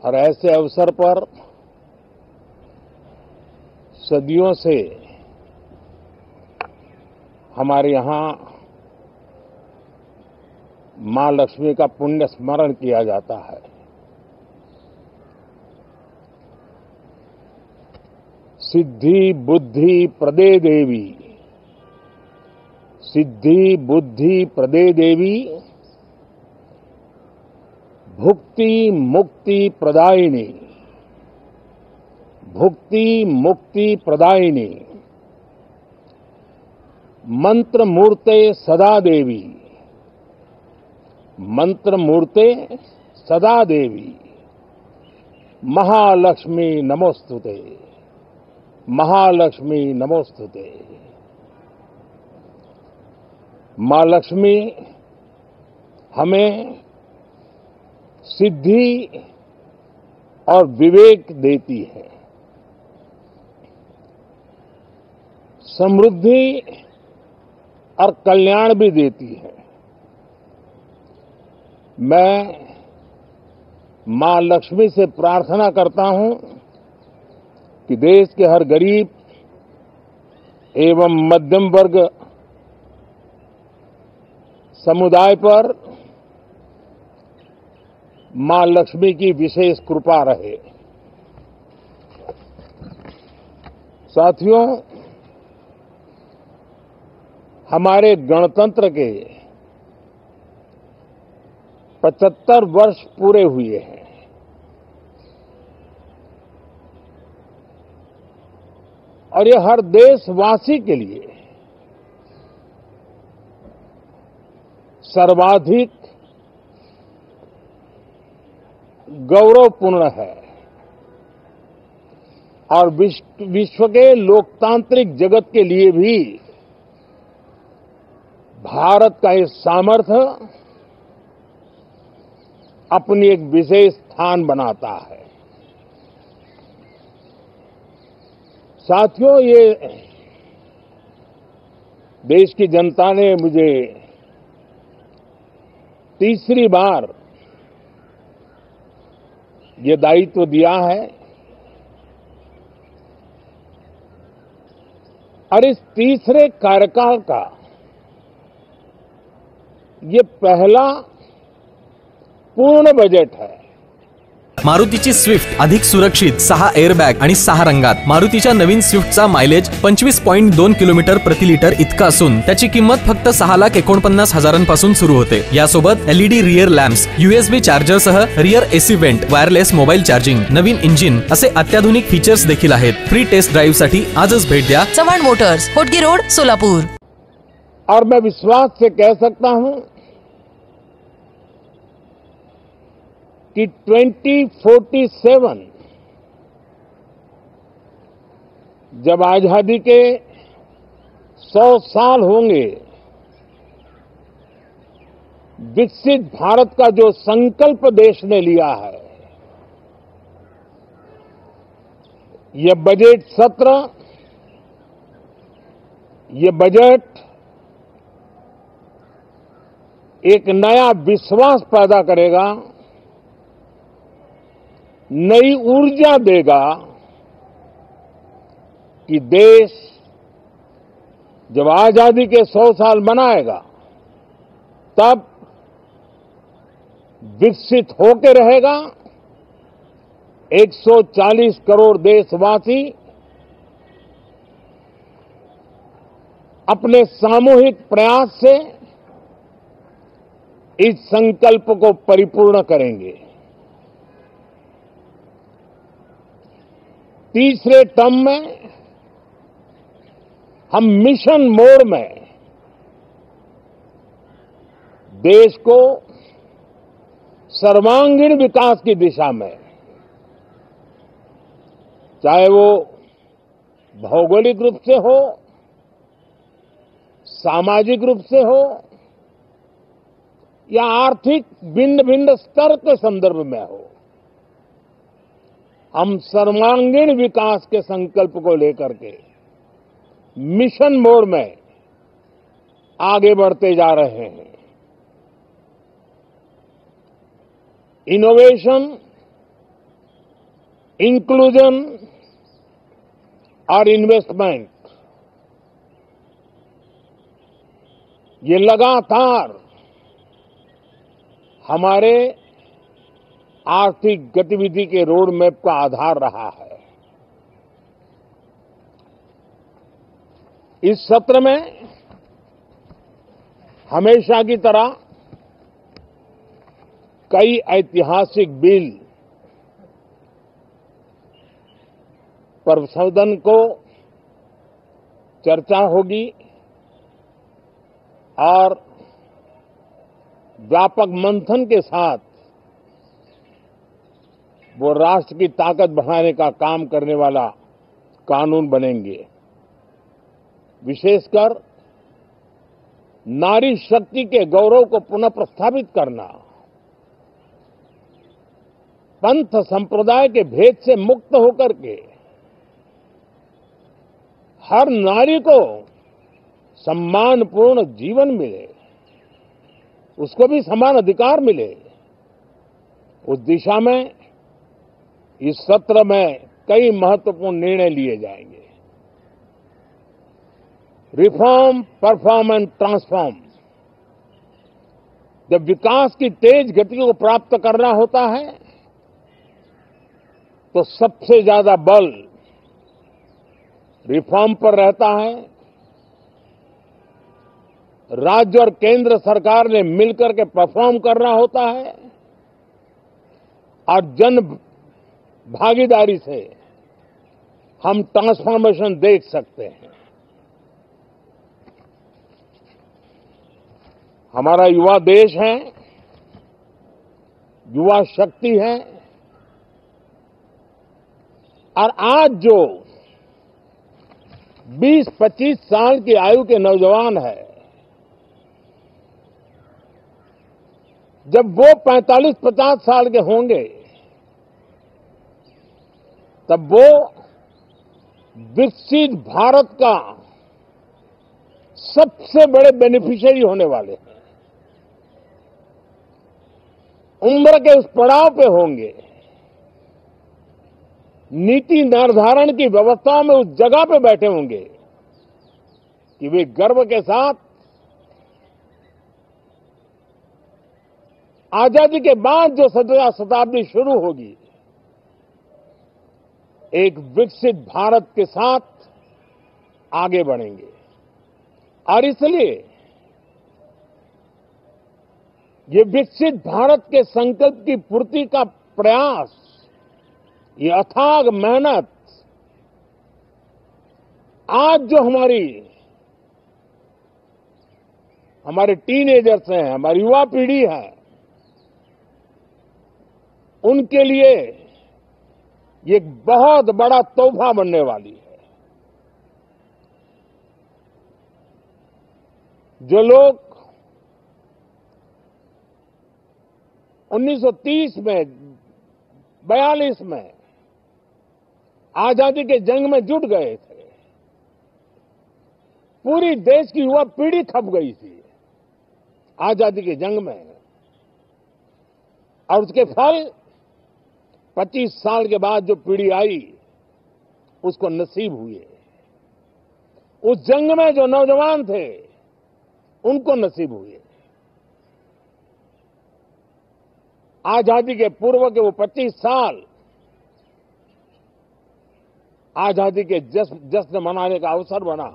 और ऐसे अवसर पर सदियों से हमारे यहां मां लक्ष्मी का पुण्य स्मरण किया जाता है। सिद्धि बुद्धि प्रदे देवी, सिद्धि बुद्धि प्रदे देवी, भुक्ति मुक्ति प्रदायिनी, भुक्ति मुक्ति प्रदायिनी, मंत्र मूर्ते सदा देवी, मंत्र मूर्ते सदा देवी, महालक्ष्मी नमोस्तुते, महालक्ष्मी नमोस्तुते। मां लक्ष्मी हमें सिद्धि और विवेक देती है, समृद्धि और कल्याण भी देती है। मैं मां लक्ष्मी से प्रार्थना करता हूं कि देश के हर गरीब एवं मध्यम वर्ग समुदाय पर मां लक्ष्मी की विशेष कृपा रहे। साथियों, हमारे गणतंत्र के 75 वर्ष पूरे हुए हैं। और ये हर देशवासी के लिए सर्वाधिक गौरवपूर्ण है और विश्व के लोकतांत्रिक जगत के लिए भी भारत का ये सामर्थ्य अपनी एक विशेष स्थान बनाता है। साथियों, ये देश की जनता ने मुझे तीसरी बार ये दायित्व दिया है और इस तीसरे कार्यकाल का ये पहला पूर्ण बजट है। मारुतीची स्विफ्ट अधिक सुरक्षित, 6 एअरबॅग आणि 6 रंगात। मारुतीच्या नवीन स्विफ्टचा मायलेज 25.2 किलोमीटर प्रति लिटर इतका असून त्याची किंमत फक्त 6,49,000 पासून सुरू होते। यासोबत LED rear lamps, USB charger सह rear AC vent, wireless mobile charging, नवीन इंजिन असे अत्याधुनिक फीचर्स देखील आहेत। फ्री टेस्ट ड्राइव साठी आजच भेट द्या चव्हाण मोटर्स, होटगी रोड, सोलापूर। और मैं विश्वास से कह सकता हूं कि 2047 जब आजादी के 100 साल होंगे, विकसित भारत का जो संकल्प देश ने लिया है, ये बजट सत्र, ये बजट एक नया विश्वास पैदा करेगा, नई ऊर्जा देगा कि देश जब आजादी के 100 साल मनाएगा तब विकसित होकर रहेगा। 140 करोड़ देशवासी अपने सामूहिक प्रयास से इस संकल्प को परिपूर्ण करेंगे। तीसरे टर्म में हम मिशन मोड में देश को सर्वांगीण विकास की दिशा में, चाहे वो भौगोलिक रूप से हो, सामाजिक रूप से हो या आर्थिक भिन्न भिन्न स्तर के संदर्भ में हो, हम सर्वांगीण विकास के संकल्प को लेकर के मिशन मोड में आगे बढ़ते जा रहे हैं। इनोवेशन इंक्लूजन और इन्वेस्टमेंट, ये लगातार हमारे आर्थिक गतिविधि के रोड मैप का आधार रहा है। इस सत्र में हमेशा की तरह कई ऐतिहासिक बिल पर सदन को चर्चा होगी और व्यापक मंथन के साथ वो राष्ट्र की ताकत बढ़ाने का काम करने वाला कानून बनेंगे। विशेषकर नारी शक्ति के गौरव को पुनः प्रस्थापित करना, पंथ संप्रदाय के भेद से मुक्त होकर के हर नारी को सम्मानपूर्ण जीवन मिले, उसको भी समान अधिकार मिले, उस दिशा में इस सत्र में कई महत्वपूर्ण निर्णय लिए जाएंगे। Reform, perform and transform. जब विकास की तेज गति को प्राप्त करना होता है तो सबसे ज्यादा बल रिफॉर्म पर रहता है। राज्य और केंद्र सरकार ने मिलकर के परफॉर्म करना होता है और जन भागीदारी से हम ट्रांसफॉर्मेशन देख सकते हैं। हमारा युवा देश है, युवा शक्ति है और आज जो 20-25 साल की आयु के नौजवान है, जब वो 45-50 साल के होंगे तब वो विकसित भारत का सबसे बड़े बेनिफिशियरी होने वाले हैं। उम्र के उस पड़ाव पे होंगे, नीति निर्धारण की व्यवस्थाओं में उस जगह पे बैठे होंगे कि वे गर्व के साथ आजादी के बाद जो शताब्दी शुरू होगी, एक विकसित भारत के साथ आगे बढ़ेंगे। और इसलिए ये विकसित भारत के संकल्प की पूर्ति का प्रयास, ये अथाग मेहनत आज जो हमारे टीनेजर्स हैं, हमारी युवा पीढ़ी है, उनके लिए ये एक बहुत बड़ा तोहफा बनने वाली है। जो लोग 1930 में, 42 में आजादी के जंग में जुट गए थे, पूरी देश की युवा पीढ़ी खप गई थी आजादी के जंग में, और उसके फल 25 साल के बाद जो पीढ़ी आई उसको नसीब हुए। उस जंग में जो नौजवान थे उनको नसीब हुए। आजादी के पूर्व के वो 25 साल आजादी के जश्न मनाने का अवसर बना।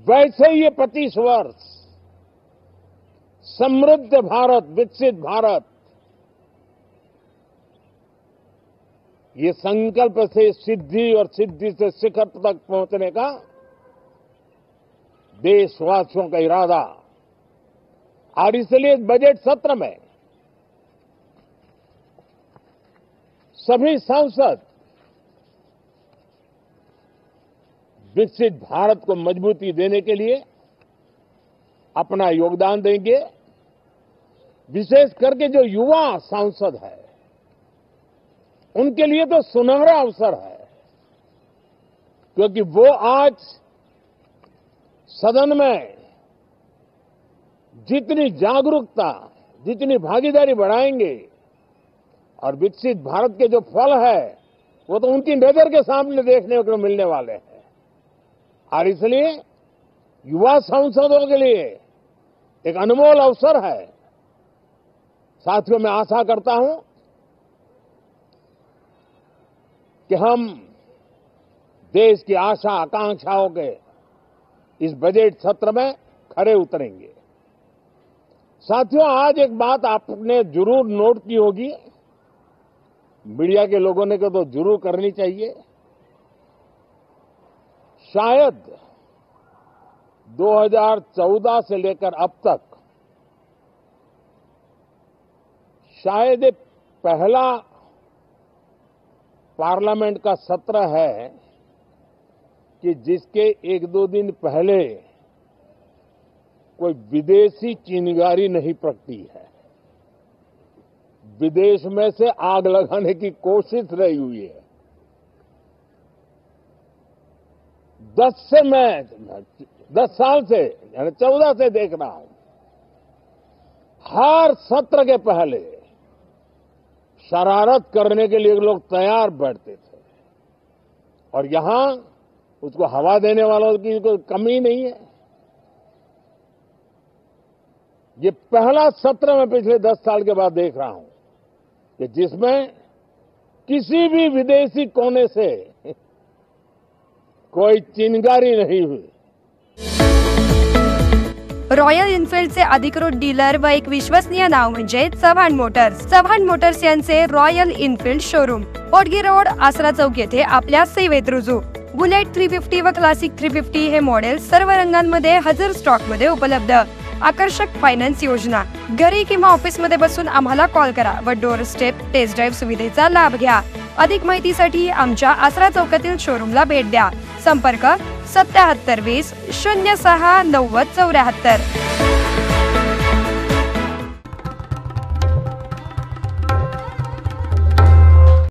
वैसे ही ये 25 वर्ष समृद्ध भारत, विकसित भारत, ये संकल्प से सिद्धि और सिद्धि से शिखर तक पहुंचने का देशवासियों का इरादा। और इसलिए बजट सत्र में सभी सांसद विकसित भारत को मजबूती देने के लिए अपना योगदान देंगे। विशेष करके जो युवा सांसद है उनके लिए तो सुनहरा अवसर है, क्योंकि वो आज सदन में जितनी जागरूकता, जितनी भागीदारी बढ़ाएंगे, और विकसित भारत के जो फल है वो तो उनकी नजर के सामने देखने को मिलने वाले हैं। और इसलिए युवा सांसदों के लिए एक अनमोल अवसर है। साथियों, मैं आशा करता हूं कि हम देश की आशा आकांक्षाओं के इस बजट सत्र में खरे उतरेंगे। साथियों, आज एक बात आपने जरूर नोट की होगी, मीडिया के लोगों ने तो जरूर करनी चाहिए। शायद 2014 से लेकर अब तक शायद ये पहला पार्लियामेंट का सत्र है कि जिसके एक दो दिन पहले कोई विदेशी चिंगारी नहीं प्रगटी है, विदेश में से आग लगाने की कोशिश रही हुई है। 10 साल से यानी 14 से देख रहा हूं, हर सत्र के पहले शरारत करने के लिए लोग तैयार बैठते थे और यहां उसको हवा देने वालों की कोई कमी नहीं है। ये पहला सत्र मैं पिछले 10 साल के बाद देख रहा हूं कि जिसमें किसी भी विदेशी कोने से कोई चिंगारी नहीं हुई। रॉयल एनफील्डचे अधिकृत डीलर व एक विश्वसनीय नाव म्हणजे चव्हाण मोटर्स। चव्हाण मोटर्स यांचे royal Enfield showroom Hodgi road, आसरा चौक येथे आपल्या सेवेत रुजू। बुलेट 350 व क्लासिक 350 हे मॉडेल सर्व रंगांमध्ये हजर स्टॉक मध्ये उपलब्ध। आकर्षक फायनान्स योजना। घरी किंवा ऑफिस मध्ये बसून आम्हाला कॉल करा व डोर स्टेप टेस्ट ड्राइव्ह सुविधेचा लाभ घ्या। अधिक माहितीसाठी आमच्या आसरा चौकातील शोरूमला भेट द्या। संपर्क 7720 06 90 74।